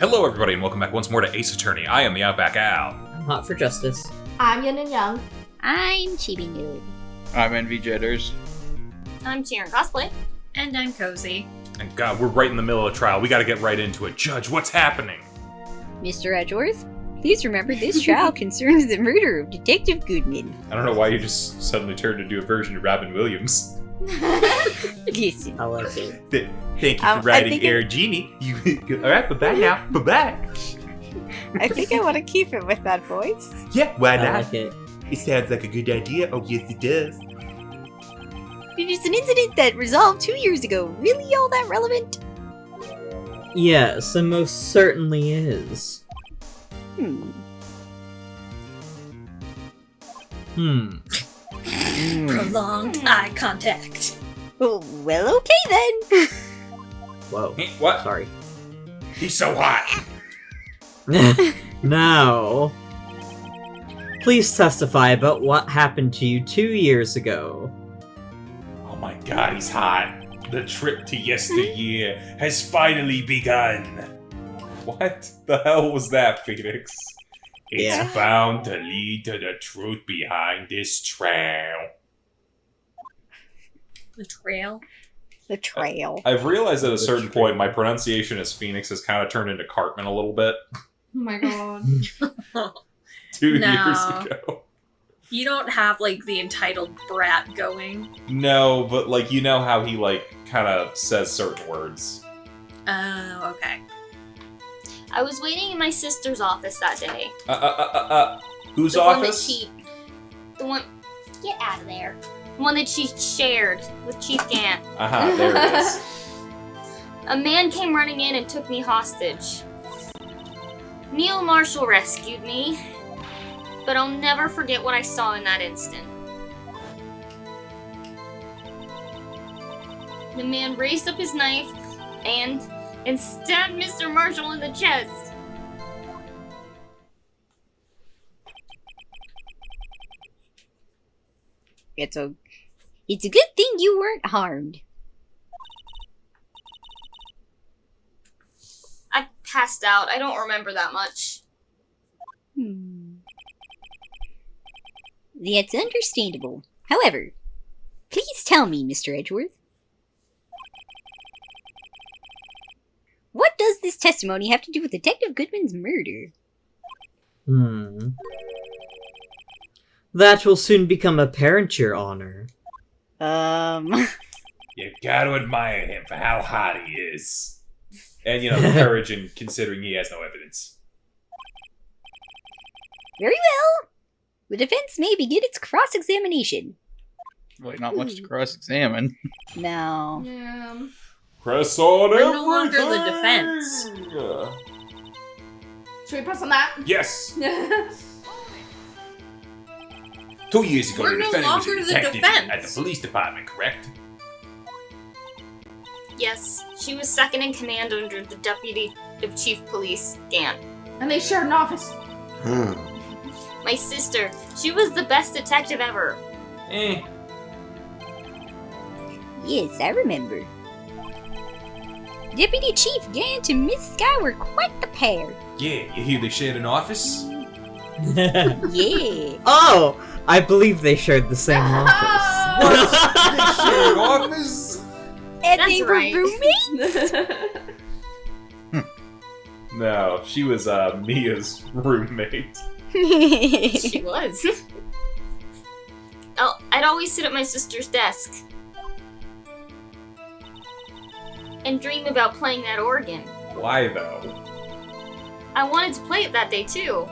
Hello everybody and welcome back once more to Ace Attorney. I am TheOutbackAl. I'm hot for justice. I'm Yin&Jung. I'm Chibi Nude. I'm Envy Jitters. I'm CheerandCosplay. And I'm Kozi. And God, we're right in the middle of a trial. We gotta get right into it. Judge, what's happening? Mr. Edgeworth, please remember this trial concerns the murder of Detective Goodman. I don't know why you just suddenly turned into a version of Robin Williams. Listen. I like it. Thank you for writing Air Genie. Alright, bye-bye now. Bye-bye. I think I want to keep it with that voice. Yeah, why I not? like it. It sounds like a good idea. Oh, yes, it does. It is an incident that resolved 2 years ago. Really all that relevant? Yes, it most certainly is. Prolonged eye contact. Oh, well, okay then. Whoa. What? Sorry. He's so hot. Now, please testify about what happened to you 2 years ago. Oh my God, he's hot. The trip to yesteryear has finally begun. What the hell was that, Phoenix? It's Yeah. bound to lead to the truth behind this trial. The trail. The trail. I've realized at a certain point my pronunciation as Phoenix has kind of turned into Cartman a little bit. Oh my god. 2 No. years ago. You don't have, like, the entitled brat going. No, but like, you know how he like kind of says certain words. Oh, okay. I was waiting in my sister's office that day. Whose The office? The one. Get out of there. The one that she shared with Chief Gant. There it is. A man came running in and took me hostage. Neil Marshall rescued me, but I'll never forget what I saw in that instant. The man raised up his knife and stabbed Mr. Marshall in the chest. It's a good thing you weren't harmed. I passed out. I don't remember that much. That's understandable. However, please tell me, Mr. Edgeworth. What does this testimony have to do with Detective Goodman's murder? That will soon become apparent, Your Honor. You gotta admire him for how hot he is. And, you know, the courage in considering he has no evidence. Very well. The defense may begin its cross-examination. Really not much to cross-examine. No. Yeah. Press on We're everything! no longer the defense. Should we press on that? Yes! 2 years ago, We're the no defendant was a longer the detective defense. at the police department, correct? Yes, she was second in command under the Deputy of Chief Police, Gant. And they shared an office. My sister, she was the best detective ever. Yes, I remember. Deputy Chief Gant and Miss Sky were quite the pair. Yeah, you hear they shared an office? Yeah. Oh! I believe they shared the same office. They shared an office? And That's they were right. roommates? No, she was Mia's roommate. She was. I'd always sit at my sister's desk and dream about playing that organ. Why, though? I wanted to play it that day, too.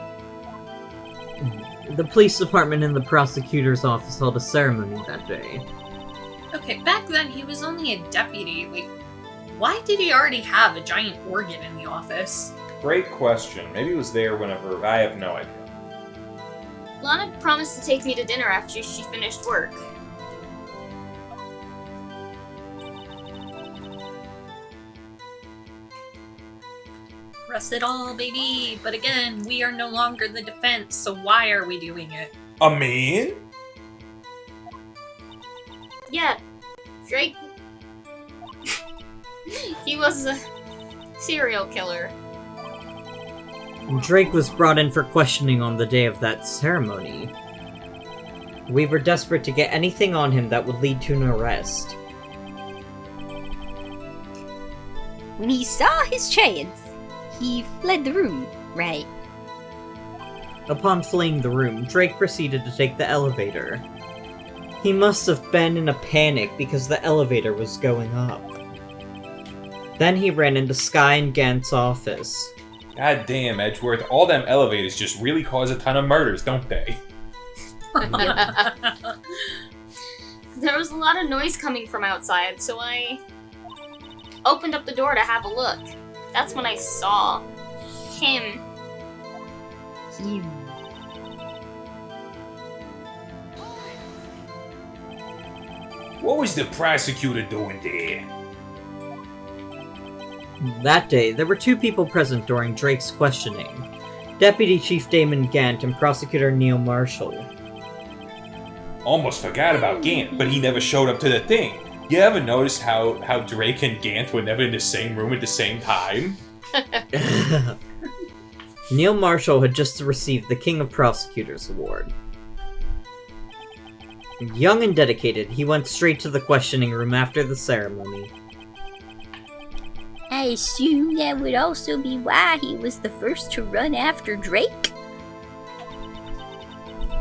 The police department and the prosecutor's office held a ceremony that day. Okay, back then he was only a deputy. Like, why did he already have a giant organ in the office? Great question. Maybe it was there whenever... I have no idea. Lana promised to take me to dinner after she finished work. Press it all, baby. But again, we are no longer the defense, so why are we doing it? A man? Yeah, Drake. He was a serial killer. Drake was brought in for questioning on the day of that ceremony. We were desperate to get anything on him that would lead to an arrest. When he saw his chance, he fled the room, right? Upon fleeing the room, Drake proceeded to take the elevator. He must have been in a panic because the elevator was going up. Then he ran into Sky and Gant's office. God damn, Edgeworth, all them elevators just really cause a ton of murders, don't they? There was a lot of noise coming from outside, so I opened up the door to have a look. That's when I saw him. What was the prosecutor doing there? That day, there were two people present during Drake's questioning. Deputy Chief Damon Gant and Prosecutor Neil Marshall. Almost forgot about Gant, but he never showed up to the thing. You ever notice how Drake and Gant were never in the same room at the same time? Neil Marshall had just received the King of Prosecutors Award. Young and dedicated, he went straight to the questioning room after the ceremony. I assume that would also be why he was the first to run after Drake?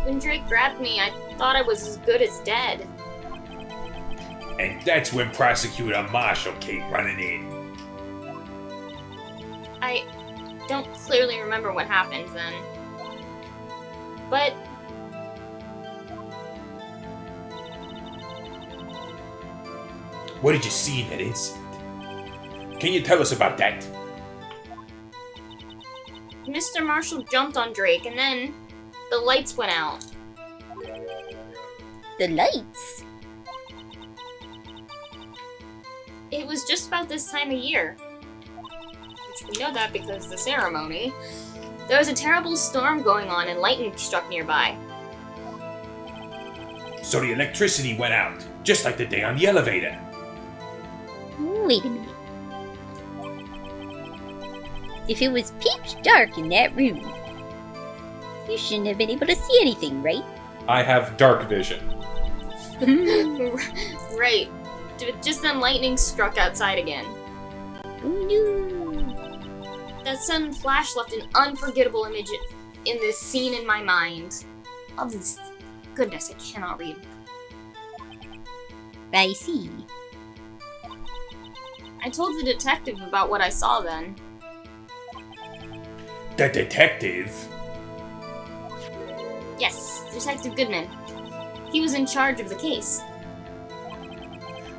When Drake grabbed me, I thought I was as good as dead. And that's when Prosecutor Marshall came running in. I don't clearly remember what happened then. But What did you see in that incident? Can you tell us about that? Mr. Marshall jumped on Drake, and then the lights went out. The lights? It was just about this time of year. Which we know that because the ceremony. There was a terrible storm going on and lightning struck nearby. So the electricity went out, just like the day on the elevator. Wait a minute. If it was pitch dark in that room, you shouldn't have been able to see anything, right? I have dark vision. Right. Just then lightning struck outside again. Oh no. That sudden flash left an unforgettable image in this scene in my mind. Oh, this goodness, I cannot read. I see. I told the detective about what I saw then. The detective? Yes, Detective Goodman. He was in charge of the case.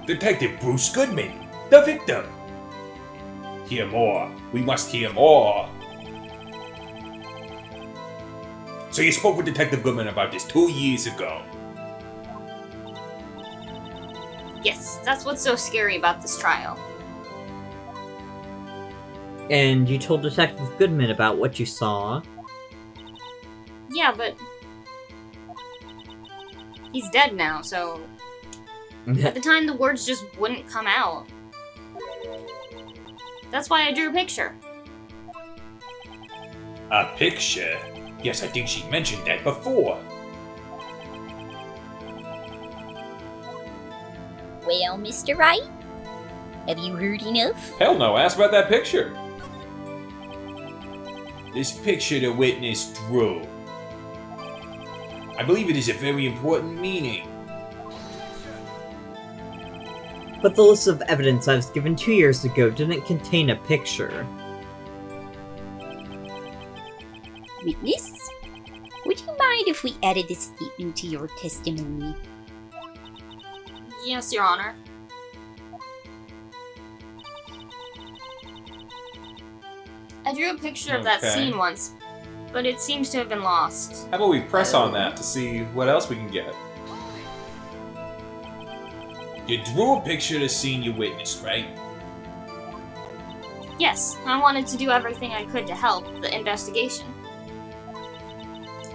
Detective Bruce Goodman, the victim. Hear more. We must hear more. So you spoke with Detective Goodman about this 2 years ago. Yes, that's what's so scary about this trial. And you told Detective Goodman about what you saw? Yeah, but he's dead now, so at the time the words just wouldn't come out. That's why I drew a picture. A picture? Yes, I think she mentioned that before. Well, Mr. Wright, have you heard enough? Hell no, ask about that picture. This picture the witness drew. I believe it is a very important meaning. But the list of evidence I was given 2 years ago didn't contain a picture. Witness? Would you mind if we added this statement to your testimony? Yes, Your Honor. I drew a picture of that Okay. scene once, but it seems to have been lost. How about we press on that to see what else we can get? You drew a picture of the scene you witnessed, right? Yes, I wanted to do everything I could to help the investigation.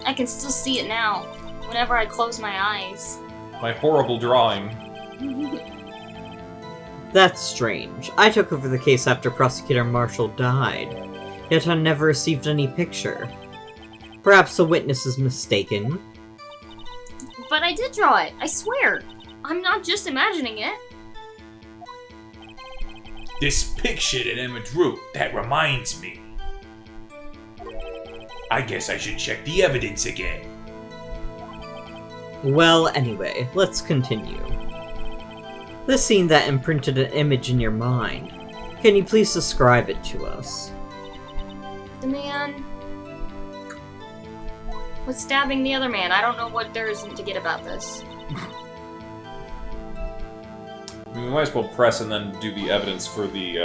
I can still see it now, whenever I close my eyes. My horrible drawing. That's strange. I took over the case after Prosecutor Marshall died. yet I never received any picture. Perhaps the witness is mistaken. But I did draw it, I swear. I'm not just imagining it. This picture that Emma drew, that reminds me. I guess I should check the evidence again. Well, anyway, let's continue. The scene that imprinted an image in your mind. Can you please describe it to us? The man was stabbing the other man. I don't know what there isn't to get about this. We might as well press and then do the evidence for the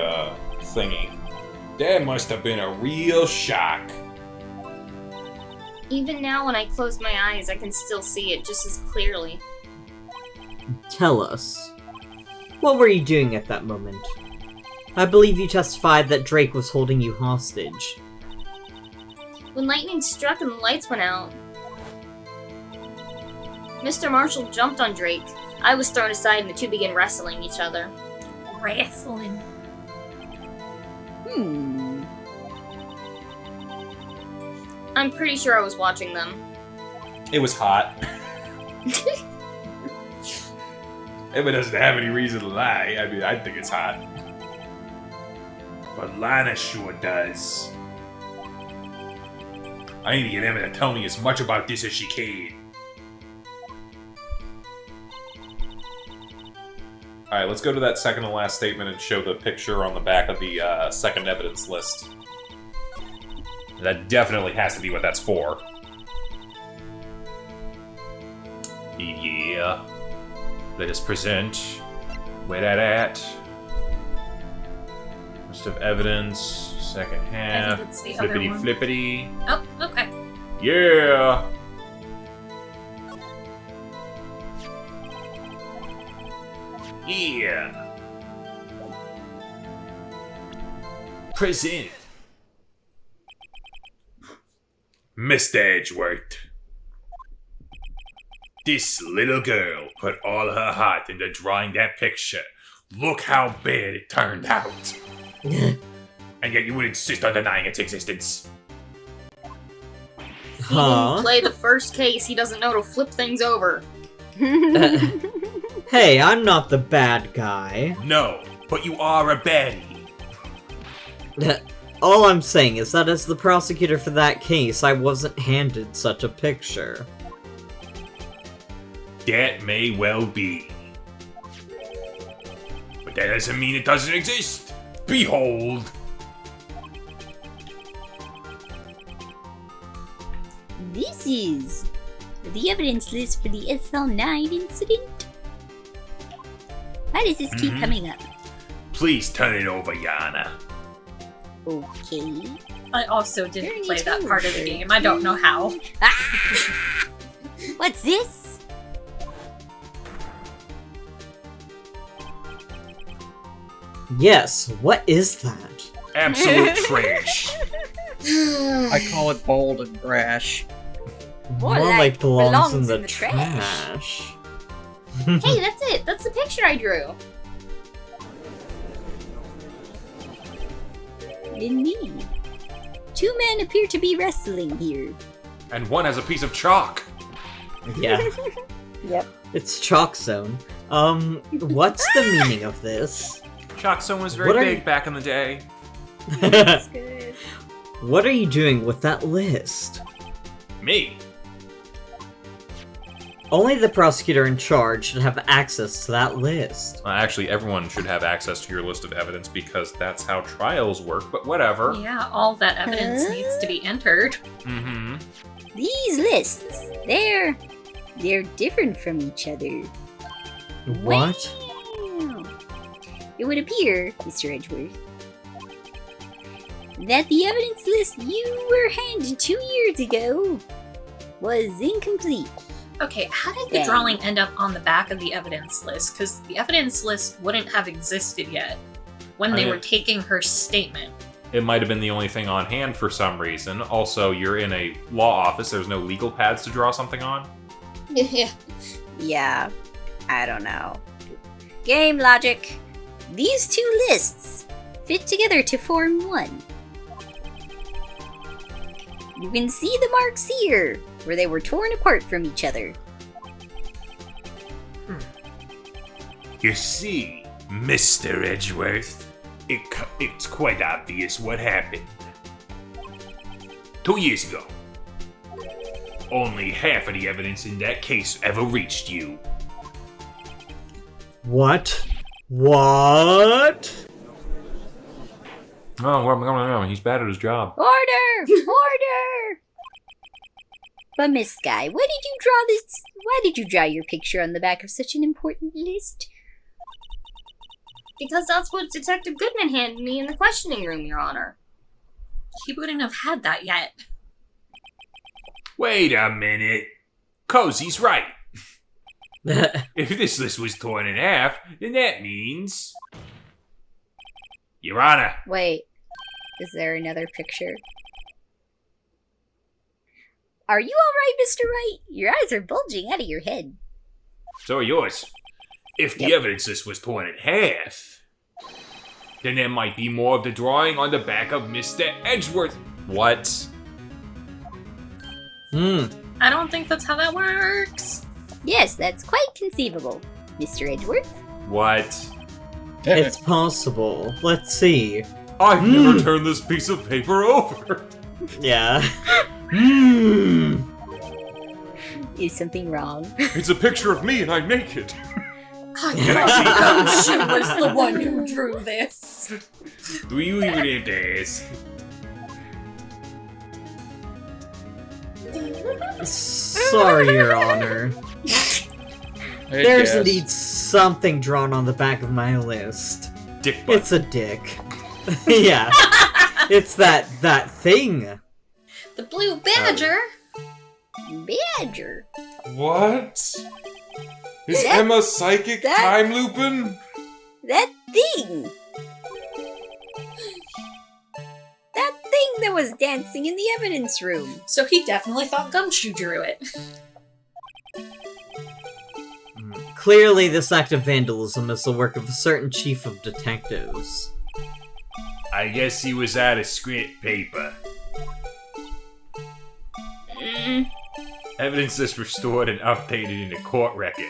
thingy. That must have been a real shock. Even now when I close my eyes, I can still see it just as clearly. Tell us. What were you doing at that moment? I believe you testified that Drake was holding you hostage. When lightning struck and the lights went out, Mr. Marshall jumped on Drake. I was thrown aside and the two began wrestling each other. Wrestling. I'm pretty sure I was watching them. It was hot. Emma doesn't have any reason to lie. I mean, I think it's hot. But Lana sure does. I need to get Emma to tell me as much about this as she can. Alright, let's go to that second to last statement and show the picture on the back of the second evidence list. That definitely has to be what that's for. Yeah. Let us present where that at. List of evidence, second half, I think it's the other flippity one. flippity. Oh, okay. Yeah! Yeah! Present. Mr. Edgeworth. This little girl put all her heart into drawing that picture. Look how bad it turned out. And yet you would insist on denying its existence. He didn't play the first case, he doesn't know to flip things over. Hey, I'm not the bad guy. No, but you are a baddie. All I'm saying is that as the prosecutor for that case, I wasn't handed such a picture. That may well be. But that doesn't mean it doesn't exist. Behold! This is the evidence list for the SL9 incident. Why does this keep coming up? Please turn it over, Yana. Okay. I also didn't Very play that part of the intelligent. game. I don't know how. Ah! What's this? Yes, what is that? Absolute trash. I call it bold and brash. More like belongs in belongs the, in the trash. trash. Hey, that's it! That's the picture I drew! Indeed. Two men appear to be wrestling here. And one has a piece of chalk. Yeah, Yep. it's Chalk Zone. What's the meaning of this? Chalk Zone was What are big you- back in the day. That's good. What are you doing with that list? Me. Only the prosecutor in charge should have access to that list. Actually, everyone should have access to your list of evidence because that's how trials work, but whatever. Yeah, all that evidence needs to be entered. Mm-hmm. These lists, they're different from each other. What? Wow. It would appear, Mr. Edgeworth, that the evidence list you were handed 2 years ago was incomplete. Okay, how did the Dang. drawing end up on the back of the evidence list? Because the evidence list wouldn't have existed yet when they were taking her statement. It might have been the only thing on hand for some reason. Also, you're in a law office. There's no legal pads to draw something on. Yeah, I don't know. Game logic. These two lists fit together to form one. You can see the marks here, where they were torn apart from each other. You see, Mr. Edgeworth, it's quite obvious what happened. 2 years ago. Only half of the evidence in that case ever reached you. What? What? Oh, he's bad at his job. Order! Order! But Miss Sky, why did you draw this? Why did you draw your picture on the back of such an important list? Because that's what Detective Goodman handed me in the questioning room, Your Honor. He wouldn't have had that yet. Wait a minute. Kozi's right. If this list was torn in half, then that means... Your Honor. Wait, is there another picture? Are you alright, Mr. Wright? Your eyes are bulging out of your head. So are yours. If the evidence list was torn in half, then there might be more of the drawing on the back of Mr. Edgeworth. What? I don't think that's how that works. Yes, that's quite conceivable, Mr. Edgeworth. What? It's possible. Let's see. I've never turned this piece of paper over. Yeah. Is something wrong? It's a picture of me and I'm naked. I thought Gumshoe was the one who drew this. Do you even have to ask? Sorry, Your Honor. There's indeed something drawn on the back of my list. Dick butt. It's a dick. Yeah. It's that thing. The blue badger. Badger. What? Is Emma psychic time looping? That thing! That thing that was dancing in the evidence room. So he definitely thought Gumshoe drew it. Clearly, this act of vandalism is the work of a certain chief of detectives. I guess he was out of script paper. Evidence is restored and updated in the court record.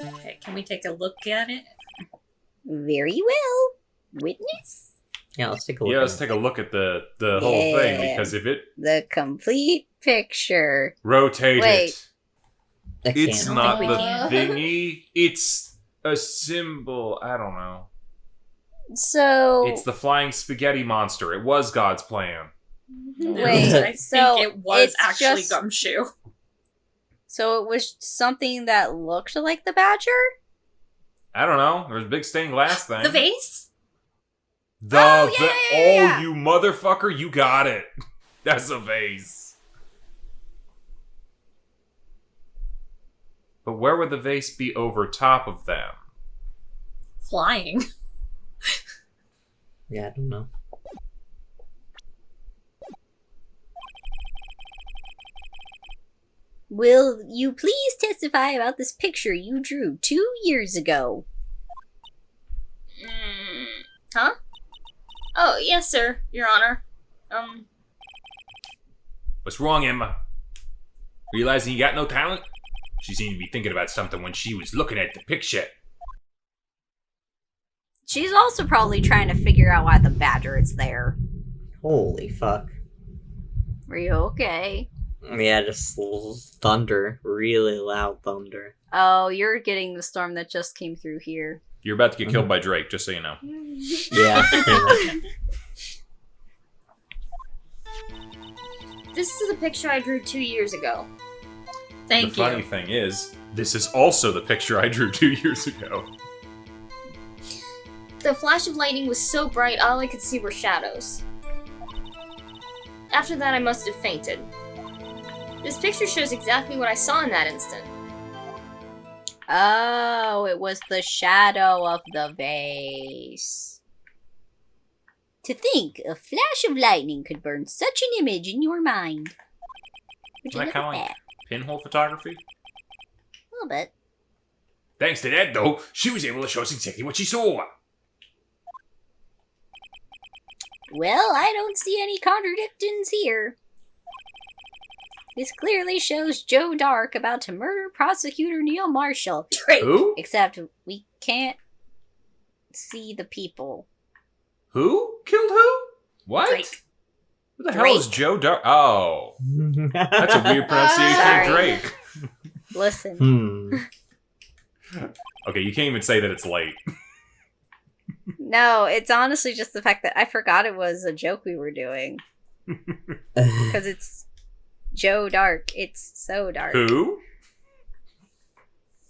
Okay, can we take a look at it? Very well. Witness? Yeah, let's take a look. Yeah, let's take a look at the whole thing, because if it The complete picture. rotated, Wait. I it's can't. not think the we can. thingy, it's a symbol, I don't know. So... It's the flying spaghetti monster. It was God's plan. Wait, I think so it was it's actually just- Gumshoe. So it was something that looked like the badger? I don't know. There's a big stained glass thing. The vase? yeah. You motherfucker, you got it. That's a vase. But where would the vase be over top of them? Flying. Yeah, I don't know. Will you please testify about this picture you drew 2 years ago? Huh? Oh, yes, sir, Your Honor. What's wrong, Emma? Realizing you got no talent? She seemed to be thinking about something when she was looking at the picture. She's also probably trying to figure out why the badger is there. Holy fuck. Are you okay? Yeah, just thunder. Really loud thunder. Oh, you're getting the storm that just came through here. You're about to get killed by Drake, just so you know. Yeah. This is the picture I drew 2 years ago. Thank The funny you. thing is, this is also the picture I drew 2 years ago. The flash of lightning was so bright, all I could see were shadows. After that, I must have fainted. This picture shows exactly what I saw in that instant. Oh, it was the shadow of the vase. To think a flash of lightning could burn such an image in your mind. Would you Isn't that look kind at of like that? pinhole photography? A little bit. Thanks to that, though, she was able to show us exactly what she saw. Well, I don't see any contradictions here. This clearly shows Joe Dark about to murder prosecutor Neil Marshall. Who? Except we can't see the people. Who killed who? What? Drake. Who the hell is Joe Dark? Oh, that's a weird pronunciation Sorry. of Drake. Listen. Okay, you can't even say that it's late. No, it's honestly just the fact that I forgot it was a joke we were doing. Because it's Joe Dark. It's so dark. Who?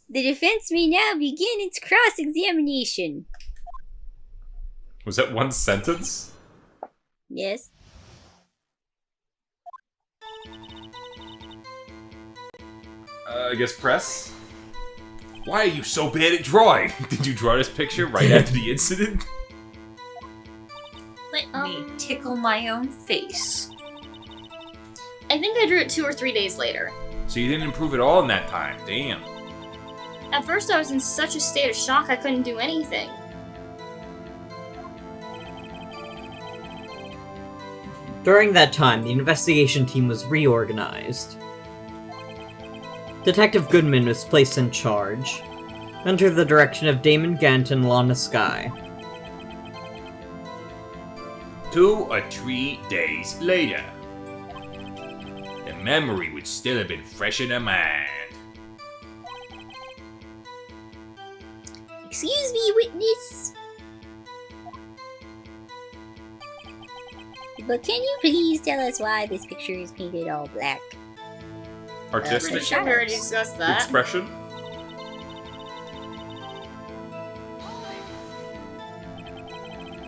The defense may now begin its cross-examination. Was that one sentence? Yes. I guess press? Why are you so bad at drawing? Did you draw this picture right after the incident? Let me tickle my own face. I think I drew it 2 or 3 days later. So you didn't improve at all in that time. Damn. At first, I was in such a state of shock I couldn't do anything. During that time, the investigation team was reorganized. Detective Goodman was placed in charge, under the direction of Damon Gant and Lana Skye. 2 or 3 days later. The memory would still have been fresh in her mind. Excuse me, witness. But can you please tell us why this picture is painted all black? Artistic Pretty sure we already discussed that. expression?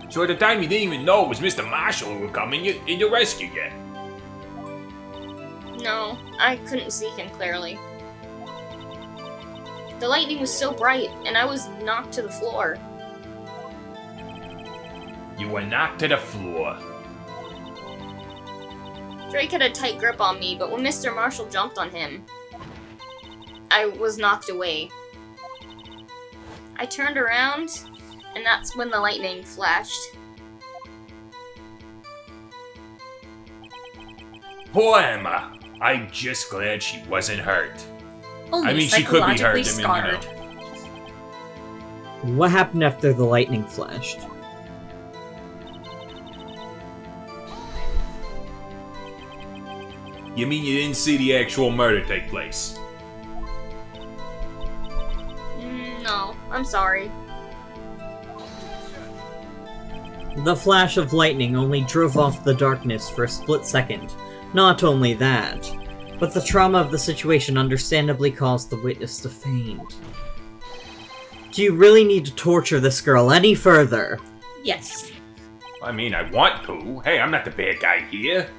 So at the time you didn't even know it was Mr. Marshall who would come in your rescue yet. No, I couldn't see him clearly. The lightning was so bright, and I was knocked to the floor. You were knocked to the floor. Drake had a tight grip on me, but when Mr. Marshall jumped on him, I was knocked away. I turned around, and that's when the lightning flashed. Poor Emma. I'm just glad she wasn't hurt. Only I mean, she could be hurt. psychologically I mean, scarred. What happened after the lightning flashed? You mean you didn't see the actual murder take place? No, I'm sorry. The flash of lightning only drove off the darkness for a split second. Not only that, but the trauma of the situation understandably caused the witness to faint. Do you really need to torture this girl any further? Yes. I mean, I want to. Hey, I'm not the bad guy here.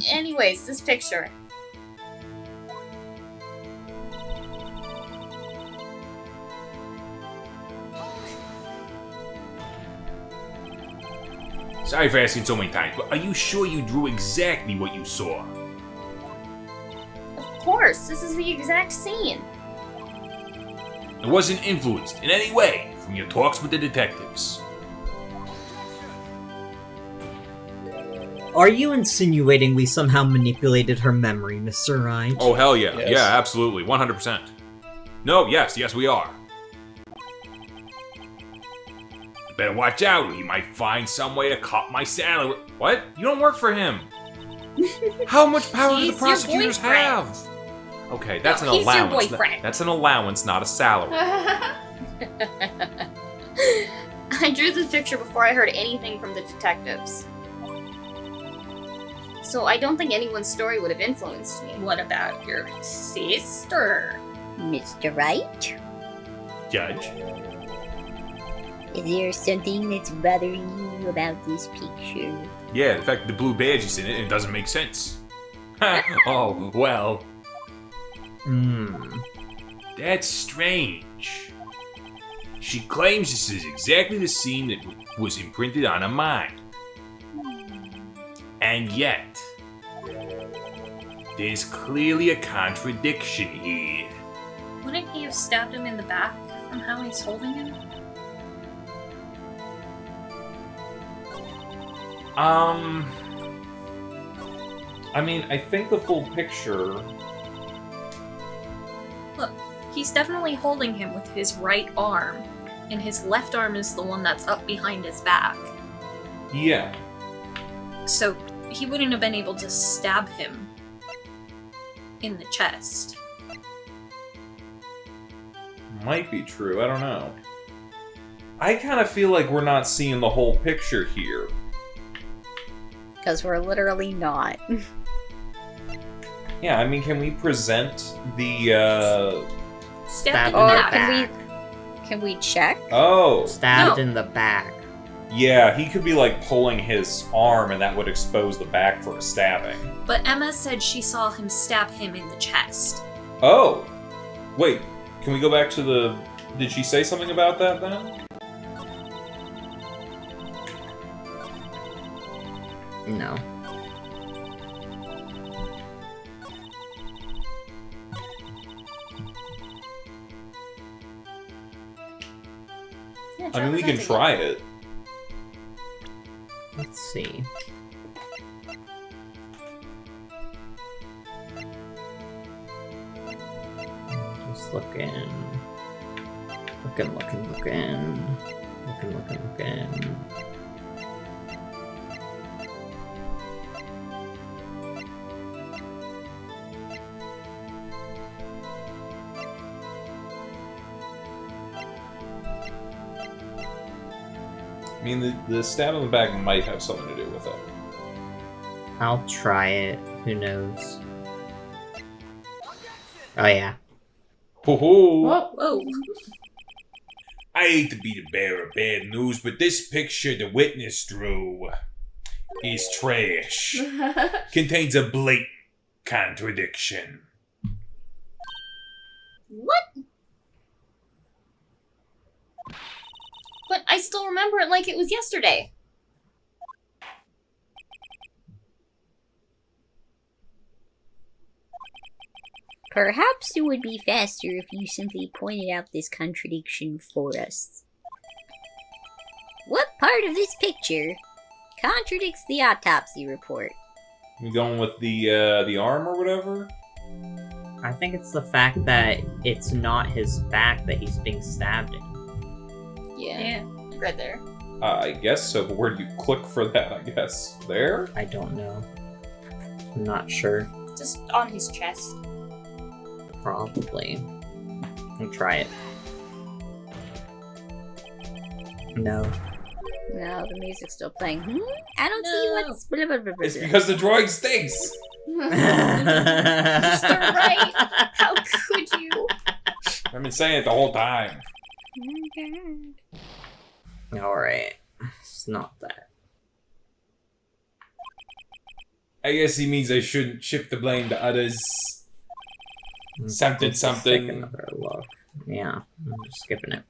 Anyways, this picture. Sorry for asking so many times, but are you sure you drew exactly what you saw? Of course, this is the exact scene. It wasn't influenced in any way from your talks with the detectives. Are you insinuating we somehow manipulated her memory, Mr. Wright? Oh, hell yeah. Yes. Yeah, absolutely. 100%. No, yes, we are. Better watch out, or he might find some way to cut my salary. What? You don't work for him. How much power do the He's your prosecutors boyfriend. have? Okay, that's No, an he's your allowance. boyfriend. That's an allowance, not a salary. I drew this picture before I heard anything from the detectives. So I don't think anyone's story would have influenced me. What about your sister? Mr. Wright? Judge? Is there something that's bothering you about this picture? Yeah, the fact that the blue badge is in it, it doesn't make sense. Oh, well. That's strange. She claims this is exactly the scene that was imprinted on her mind. And yet, there's clearly a contradiction here. Wouldn't he have stabbed him in the back from how he's holding him? I mean, I think the full picture... Look, he's definitely holding him with his right arm, and his left arm is the one that's up behind his back. Yeah. So he wouldn't have been able to stab him in the chest. Might be true, I don't know. I kind of feel like we're not seeing the whole picture here. Because we're literally not. Yeah, I mean, can we present the, Stabbed in Or the Or back. can we check? Oh! Stabbed No. in the back. Yeah, he could be, like, pulling his arm, and that would expose the back for a stabbing. But Emma said she saw him stab him in the chest. Oh! Wait, can we go back to the... Did she say something about that, then? No. Yeah, I mean, we can present try it. Let's see. Just looking. Looking. I mean, the stab in the back might have something to do with it. I'll try it. Who knows? Oh yeah. Ho-ho! Whoa. Whoa. I hate to be the bearer of bad news, but this picture the witness drew is trash. Contains a blatant contradiction. What? But I still remember it like it was yesterday. Perhaps it would be faster if you simply pointed out this contradiction for us. What part of this picture contradicts the autopsy report? We going with the arm or whatever? I think it's the fact that it's not his back that he's being stabbed in. Yeah. Right there. I guess so, but where do you click for that, I guess? There? I don't know. I'm not sure. Just on his chest. Probably. I'll try it. No. No, the music's still playing. I don't see No. what's... Blah, blah, blah, blah, It's blah. because the drawing stinks! Mr. Wright, how could you? I've been saying it the whole time. Alright. It's not that. I guess he means I shouldn't shift the blame to others. Something, Let's something. Take another look. Yeah, I'm just skipping it.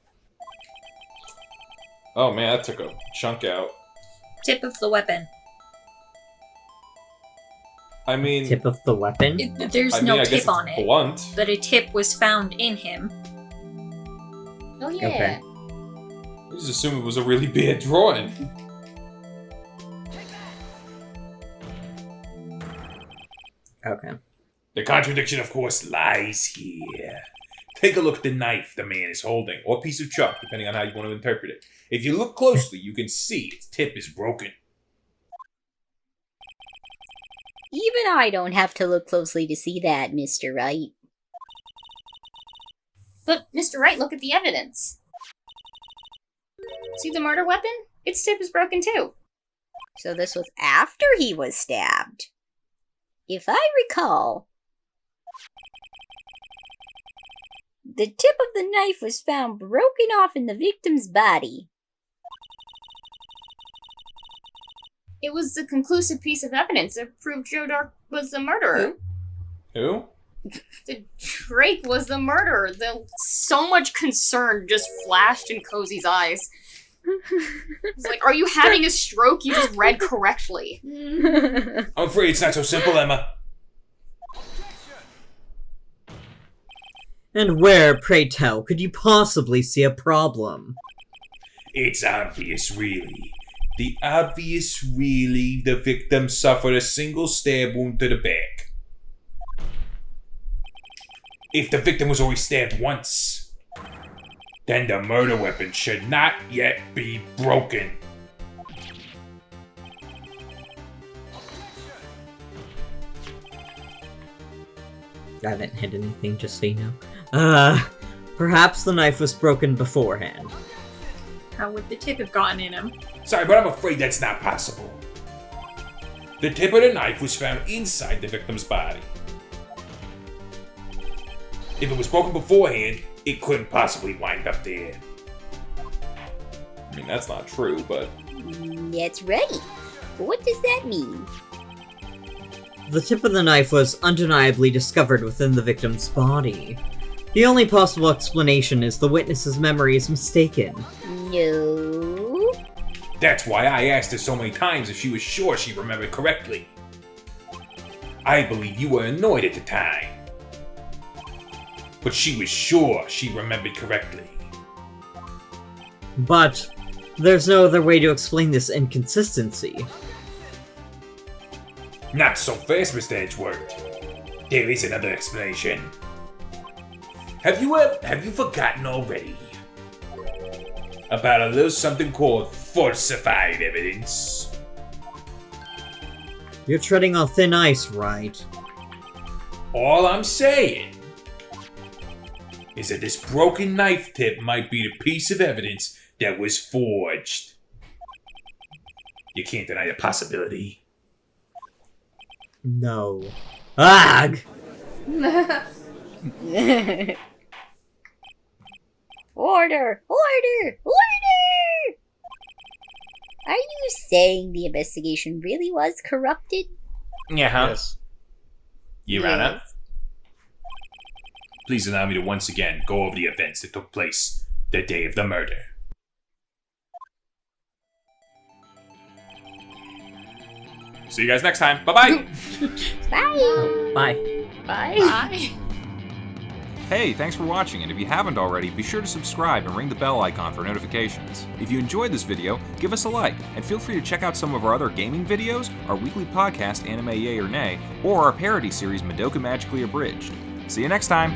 Oh man, that took a chunk out. Tip of the weapon. I mean, Tip of the weapon? There's I mean, no I guess tip it's on it. blunt. But a tip was found in him. Oh yeah. Okay. I just assumed it was a really bad drawing. Okay. The contradiction, of course, lies here. Take a look at the knife the man is holding, or piece of chalk, depending on how you want to interpret it. If you look closely, you can see its tip is broken. Even I don't have to look closely to see that, Mr. Wright. But, Mr. Wright, look at the evidence. See the murder weapon? Its tip is broken too. So this was after he was stabbed. If I recall, the tip of the knife was found broken off in the victim's body. It was the conclusive piece of evidence that proved Joe Dark was the murderer. Who? The Drake was the murderer. So much concern just flashed in Kozi's eyes. He's like, are you having a stroke? You just read correctly. I'm afraid it's not so simple, Emma. And where, pray tell, could you possibly see a problem? It's obvious, really. The obvious really, the victim suffered a single stab wound to the back. If the victim was only stabbed once, then the murder weapon should not yet be broken. I didn't hit anything, just so you know. Perhaps the knife was broken beforehand. How would the tip have gotten in him? Sorry, but I'm afraid that's not possible. The tip of the knife was found inside the victim's body. If it was broken beforehand, it couldn't possibly wind up there. I mean, that's not true, but... That's right. But what does that mean? The tip of the knife was undeniably discovered within the victim's body. The only possible explanation is the witness's memory is mistaken. No. That's why I asked her so many times if she was sure she remembered correctly. I believe you were annoyed at the time. But she was sure she remembered correctly. But there's no other way to explain this inconsistency. Not so fast, Mr. Edgeworth. There is another explanation. Have you forgotten already about a little something called falsified evidence? You're treading on thin ice, Wright. All I'm saying is that this broken knife tip might be the piece of evidence that was forged. You can't deny the possibility. No. Ugh! Order! Order! Order! Are you saying the investigation really was corrupted? Yeah, huh? Yes. Your Honor, please allow me to once again go over the events that took place the day of the murder. See you guys next time. Bye-bye! Bye! Bye. Bye. Bye. Hey, thanks for watching, and if you haven't already, be sure to subscribe and ring the bell icon for notifications. If you enjoyed this video, give us a like, and feel free to check out some of our other gaming videos, our weekly podcast Anime Yay or Nay, or our parody series Madoka Magically Abridged. See you next time!